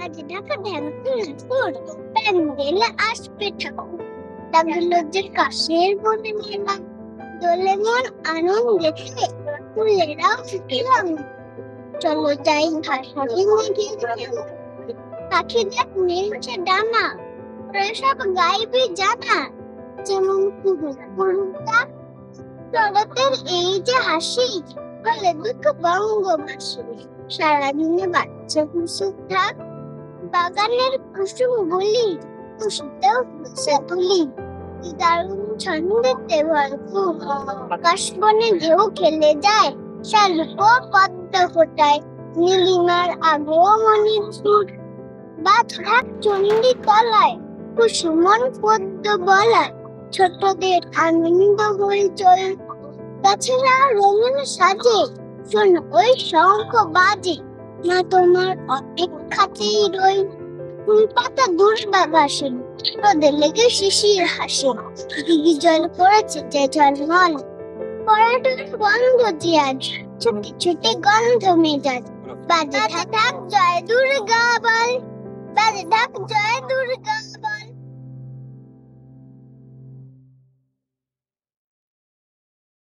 আজ ঢাকা ঢ্যাংপুর প্যান্ডেলে আসবে ঠাকুর, ডাকবে লজ্জের কাশের বনে মেলা, দোলে মন আনন্দেতে ফুলেরাও ফুটিলাম। চলো যাই ভাসানি মেঘে, পাখি দেখ নেড়েছে ডানা, সব গাইবে জানা, যেমন কুহুতা জগতের এই যে হাসি, বলে দুঃখ বঙ্গবাসী। সারাদিনে বাচ্চা কুসুম থাক, বাগানের কুসুম বলি, খুশিতেও খুশে তুলি। দারুণ ছন্দেতে ভরপুর, কাশবনে ঢেউ খেলে যায়, শালুক পদ্ম ফোটায়, নীলিমার আগমনের সুর। বাদ থাক চণ্ডী তলায়, কুসুমন পদ্ম বলায়, ছোটদের আনন্দ হইচই। গাছেরা রঙিন সাজে, শোন ওই শঙ্খ বাজে, না তোমার অপেক্ষাতেই রই। ফুল পাতা দুর্বাভাসে, রোদে লেগে শিশির হাসে, দিঘি জল পড়েছে যে ঝলমল। পড়াটার গন্ধ যে আজ, ছুটে ছুটে গন্ধ মেজাজ, বাজে থাক জয় দুর্গা বল, বাজে থাক জয়